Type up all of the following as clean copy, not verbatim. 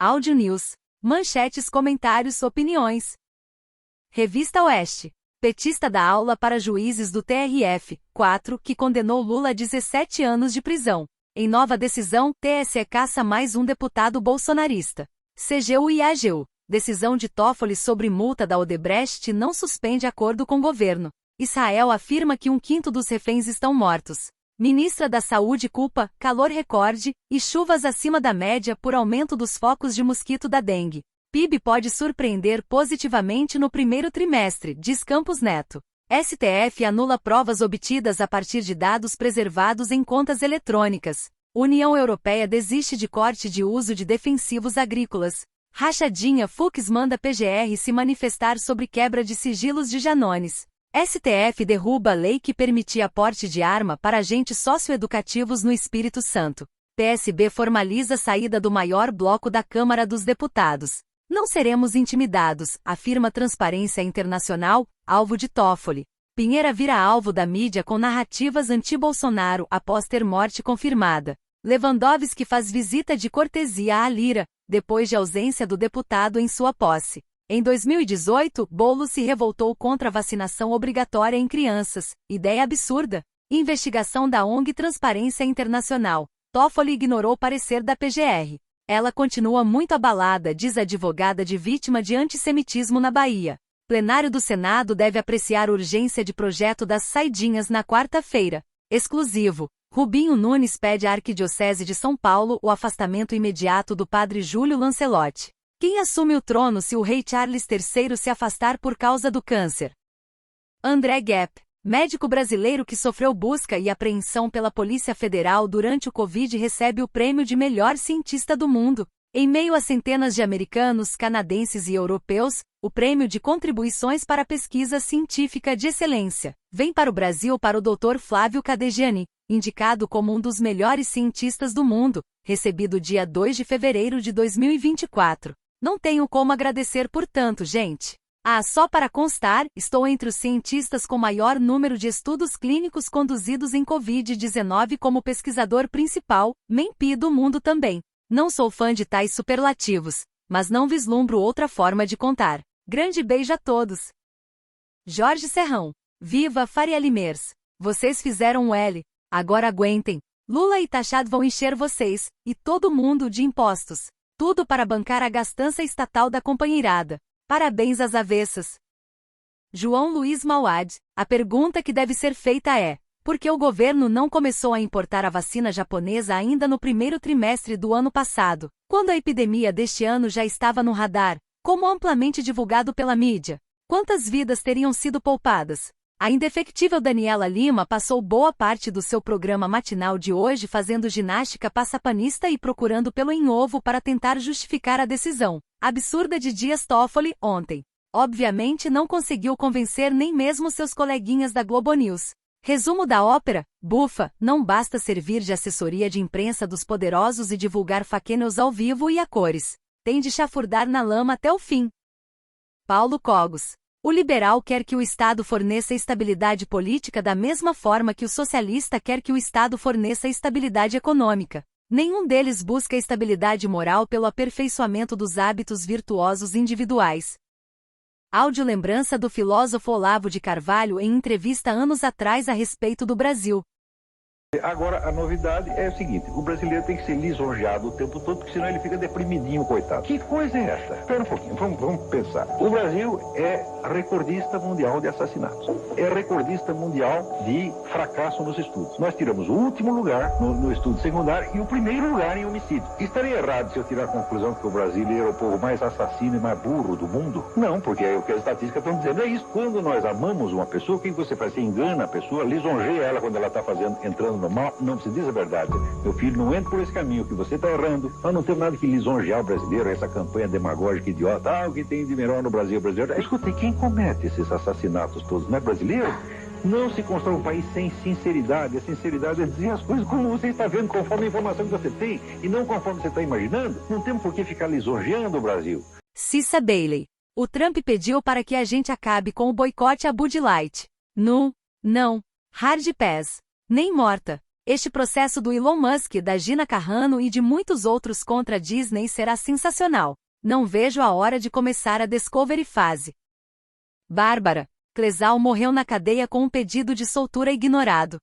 Áudio News. Manchetes, comentários, opiniões. Revista Oeste. Petista dá aula para juízes do TRF-4, que condenou Lula a 17 anos de prisão. Em nova decisão, TSE caça mais um deputado bolsonarista. CGU e AGU. Decisão de Toffoli sobre multa da Odebrecht não suspende acordo com governo. Israel afirma que 1/5 dos reféns estão mortos. Ministra da Saúde culpa calor recorde e chuvas acima da média por aumento dos focos de mosquito da dengue. PIB pode surpreender positivamente no primeiro trimestre, diz Campos Neto. STF anula provas obtidas a partir de dados preservados em contas eletrônicas. União Europeia desiste de corte de uso de defensivos agrícolas. Rachadinha. Fux manda PGR se manifestar sobre quebra de sigilos de Janones. STF derruba a lei que permitia porte de arma para agentes socioeducativos no Espírito Santo. PSB formaliza a saída do maior bloco da Câmara dos Deputados. Não seremos intimidados, afirma Transparência Internacional, alvo de Toffoli. Pinheira vira alvo da mídia com narrativas anti-Bolsonaro após ter morte confirmada. Lewandowski faz visita de cortesia à Lira, depois de ausência do deputado em sua posse. Em 2018, Boulos se revoltou contra a vacinação obrigatória em crianças. Ideia absurda. Investigação da ONG Transparência Internacional. Toffoli ignorou parecer da PGR. Ela continua muito abalada, diz advogada de vítima de antissemitismo na Bahia. Plenário do Senado deve apreciar urgência de projeto das saidinhas na quarta-feira. Exclusivo. Rubinho Nunes pede à Arquidiocese de São Paulo o afastamento imediato do padre Júlio Lancelotti. Quem assume o trono se o rei Charles III se afastar por causa do câncer? André Gepp, médico brasileiro que sofreu busca e apreensão pela Polícia Federal durante o Covid, recebe o prêmio de melhor cientista do mundo. Em meio a centenas de americanos, canadenses e europeus, o prêmio de contribuições para a pesquisa científica de excelência vem para o Brasil para o Dr. Flávio Cadegiani, indicado como um dos melhores cientistas do mundo, recebido dia 2 de fevereiro de 2024. Não tenho como agradecer por tanto, gente. Só para constar, estou entre os cientistas com maior número de estudos clínicos conduzidos em Covid-19 como pesquisador principal, MEMP do mundo também. Não sou fã de tais superlativos, mas não vislumbro outra forma de contar. Grande beijo a todos. Jorge Serrão. Viva Faria Limers. Vocês fizeram um L. Agora aguentem. Lula e Taxado vão encher vocês, e todo mundo, de impostos. Tudo para bancar a gastança estatal da companheirada. Parabéns às avessas. João Luiz Mauad. A pergunta que deve ser feita é: por que o governo não começou a importar a vacina japonesa ainda no primeiro trimestre do ano passado, quando a epidemia deste ano já estava no radar, como amplamente divulgado pela mídia? Quantas vidas teriam sido poupadas? A indefectível Daniela Lima passou boa parte do seu programa matinal de hoje fazendo ginástica passapanista e procurando pelo em ovo para tentar justificar a decisão absurda de Dias Toffoli ontem. Obviamente não conseguiu convencer nem mesmo seus coleguinhas da Globo News. Resumo da ópera: bufa, não basta servir de assessoria de imprensa dos poderosos e divulgar fake news ao vivo e a cores. Tem de chafurdar na lama até o fim. Paulo Cogos. O liberal quer que o Estado forneça estabilidade política da mesma forma que o socialista quer que o Estado forneça estabilidade econômica. Nenhum deles busca estabilidade moral pelo aperfeiçoamento dos hábitos virtuosos individuais. Áudio lembrança do filósofo Olavo de Carvalho em entrevista anos atrás a respeito do Brasil. Agora, a novidade é o seguinte: o brasileiro tem que ser lisonjeado o tempo todo, porque senão ele fica deprimidinho, coitado. Que coisa é essa? Espera um pouquinho, vamos pensar. O Brasil é recordista mundial de assassinatos. É recordista mundial de fracasso nos estudos. Nós tiramos o último lugar no estudo secundário e o primeiro lugar em homicídio. Estaria errado se eu tirar a conclusão que o brasileiro é o povo mais assassino e mais burro do mundo? Não, porque é o que as estatísticas estão dizendo. É isso. Quando nós amamos uma pessoa, o que você faz? Você engana a pessoa, lisonjeia ela quando ela está entrando no mal. Não, se diz a verdade. Meu filho, não entre por esse caminho que você está errando. Nós não temos nada que lisonjear o brasileiro, essa campanha demagógica idiota. O que tem de melhor no Brasil, o brasileiro. Escuta, quem comete esses assassinatos todos? Não é brasileiro? Não se constrói um país sem sinceridade. A sinceridade é dizer as coisas como você está vendo, conforme a informação que você tem, e não conforme você está imaginando. Não temos por que ficar lisonjeando o Brasil. Cissa Bailey. O Trump pediu para que a gente acabe com o boicote a Bud Light. Não. Hard pass. Nem morta. Este processo do Elon Musk, da Gina Carano e de muitos outros contra a Disney será sensacional. Não vejo a hora de começar a Discovery fase. Bárbara. Clesal morreu na cadeia com um pedido de soltura ignorado.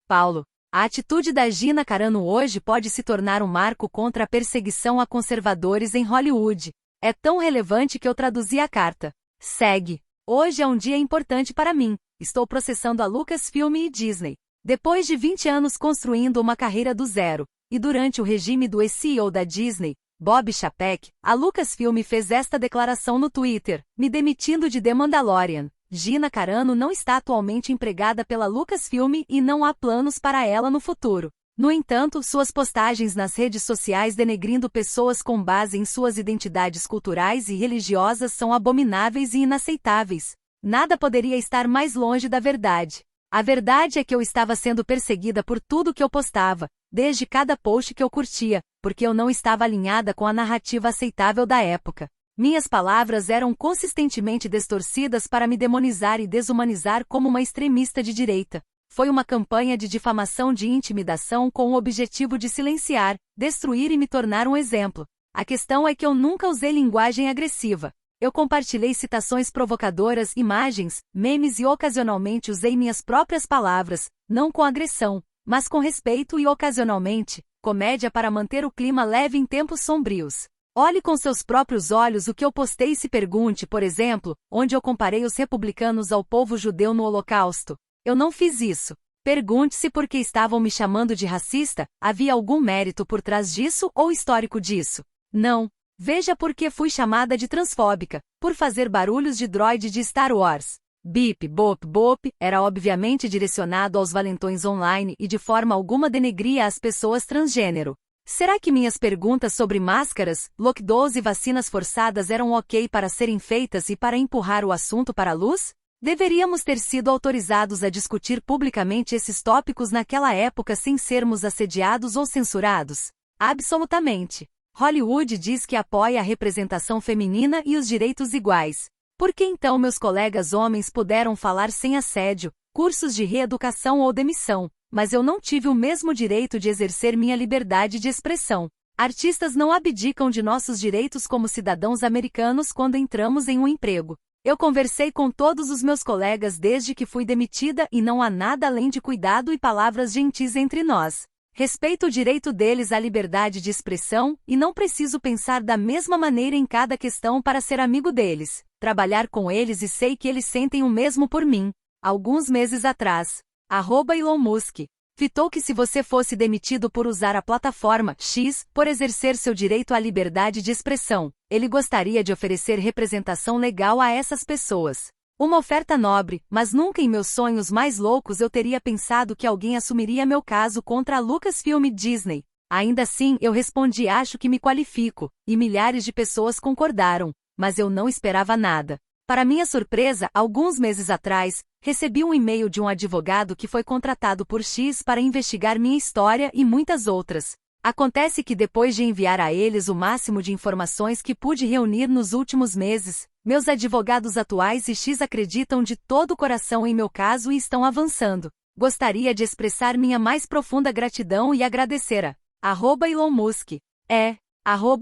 Paulo. A atitude da Gina Carano hoje pode se tornar um marco contra a perseguição a conservadores em Hollywood. É tão relevante que eu traduzi a carta. Segue. Hoje é um dia importante para mim. Estou processando a Lucasfilm e Disney. Depois de 20 anos construindo uma carreira do zero, e durante o regime do ex-CEO da Disney, Bob Chapek, a Lucasfilm fez esta declaração no Twitter: me demitindo de The Mandalorian. Gina Carano não está atualmente empregada pela Lucasfilm e não há planos para ela no futuro. No entanto, suas postagens nas redes sociais denegrindo pessoas com base em suas identidades culturais e religiosas são abomináveis e inaceitáveis. Nada poderia estar mais longe da verdade. A verdade é que eu estava sendo perseguida por tudo que eu postava, desde cada post que eu curtia, porque eu não estava alinhada com a narrativa aceitável da época. Minhas palavras eram consistentemente distorcidas para me demonizar e desumanizar como uma extremista de direita. Foi uma campanha de difamação de intimidação com o objetivo de silenciar, destruir e me tornar um exemplo. A questão é que eu nunca usei linguagem agressiva. Eu compartilhei citações provocadoras, imagens, memes e ocasionalmente usei minhas próprias palavras, não com agressão, mas com respeito e ocasionalmente, comédia para manter o clima leve em tempos sombrios. Olhe com seus próprios olhos o que eu postei e se pergunte, por exemplo, onde eu comparei os republicanos ao povo judeu no Holocausto. Eu não fiz isso. Pergunte-se por que estavam me chamando de racista, havia algum mérito por trás disso ou histórico disso? Não. Veja por que fui chamada de transfóbica, por fazer barulhos de droide de Star Wars. Bip, bop, bop, era obviamente direcionado aos valentões online e de forma alguma denegria as pessoas transgênero. Será que minhas perguntas sobre máscaras, lockdowns e vacinas forçadas eram ok para serem feitas e para empurrar o assunto para a luz? Deveríamos ter sido autorizados a discutir publicamente esses tópicos naquela época sem sermos assediados ou censurados? Absolutamente. Hollywood diz que apoia a representação feminina e os direitos iguais. Por que então meus colegas homens puderam falar sem assédio, cursos de reeducação ou demissão, mas eu não tive o mesmo direito de exercer minha liberdade de expressão? Artistas não abdicam de nossos direitos como cidadãos americanos quando entramos em um emprego. Eu conversei com todos os meus colegas desde que fui demitida e não há nada além de cuidado e palavras gentis entre nós. Respeito o direito deles à liberdade de expressão e não preciso pensar da mesma maneira em cada questão para ser amigo deles, trabalhar com eles e sei que eles sentem o mesmo por mim. Alguns meses atrás, @Elon Musk tweetou que se você fosse demitido por usar a plataforma X por exercer seu direito à liberdade de expressão, ele gostaria de oferecer representação legal a essas pessoas. Uma oferta nobre, mas nunca em meus sonhos mais loucos eu teria pensado que alguém assumiria meu caso contra a Lucasfilm Disney. Ainda assim, eu respondi: acho que me qualifico, e milhares de pessoas concordaram, mas eu não esperava nada. Para minha surpresa, alguns meses atrás, recebi um e-mail de um advogado que foi contratado por X para investigar minha história e muitas outras. Acontece que depois de enviar a eles o máximo de informações que pude reunir nos últimos meses, meus advogados atuais e X acreditam de todo o coração em meu caso e estão avançando. Gostaria de expressar minha mais profunda gratidão e agradecer a @Elon Musk,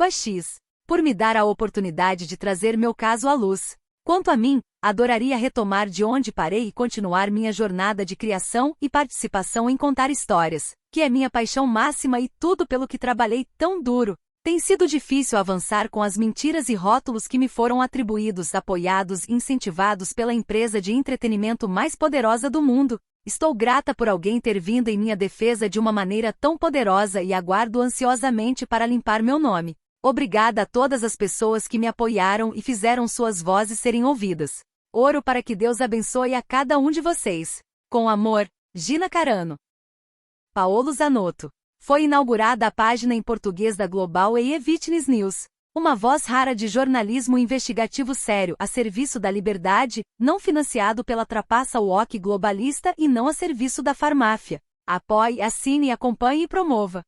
@X, por me dar a oportunidade de trazer meu caso à luz. Quanto a mim, adoraria retomar de onde parei e continuar minha jornada de criação e participação em contar histórias, que é minha paixão máxima e tudo pelo que trabalhei tão duro. Tem sido difícil avançar com as mentiras e rótulos que me foram atribuídos, apoiados e incentivados pela empresa de entretenimento mais poderosa do mundo. Estou grata por alguém ter vindo em minha defesa de uma maneira tão poderosa e aguardo ansiosamente para limpar meu nome. Obrigada a todas as pessoas que me apoiaram e fizeram suas vozes serem ouvidas. Oro para que Deus abençoe a cada um de vocês. Com amor, Gina Carano. Paolo Zanotto. Foi inaugurada a página em português da Global e Witness News. Uma voz rara de jornalismo investigativo sério a serviço da liberdade, não financiado pela trapaça woke globalista e não a serviço da farmáfia. Apoie, assine, acompanhe e promova.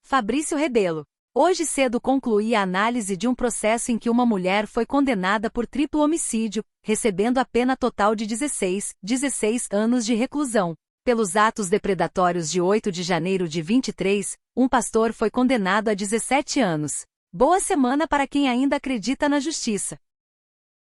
Fabrício Rebelo. Hoje cedo concluí a análise de um processo em que uma mulher foi condenada por triplo homicídio, recebendo a pena total de 16 anos de reclusão. Pelos atos depredatórios de 8 de janeiro de 23, um pastor foi condenado a 17 anos. Boa semana para quem ainda acredita na justiça.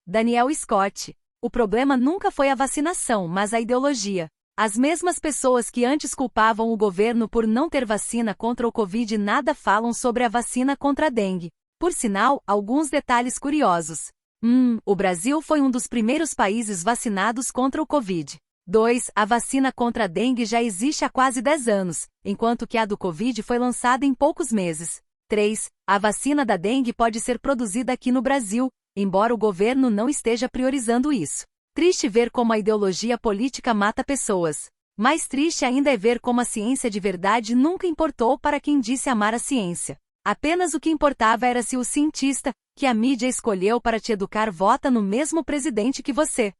Daniel Scott. O problema nunca foi a vacinação, mas a ideologia. As mesmas pessoas que antes culpavam o governo por não ter vacina contra o Covid nada falam sobre a vacina contra a dengue. Por sinal, alguns detalhes curiosos. O Brasil foi um dos primeiros países vacinados contra o Covid. 2. A vacina contra a dengue já existe há quase 10 anos, enquanto que a do Covid foi lançada em poucos meses. 3. A vacina da dengue pode ser produzida aqui no Brasil, embora o governo não esteja priorizando isso. Triste ver como a ideologia política mata pessoas. Mais triste ainda é ver como a ciência de verdade nunca importou para quem disse amar a ciência. Apenas o que importava era se o cientista, que a mídia escolheu para te educar, vota no mesmo presidente que você.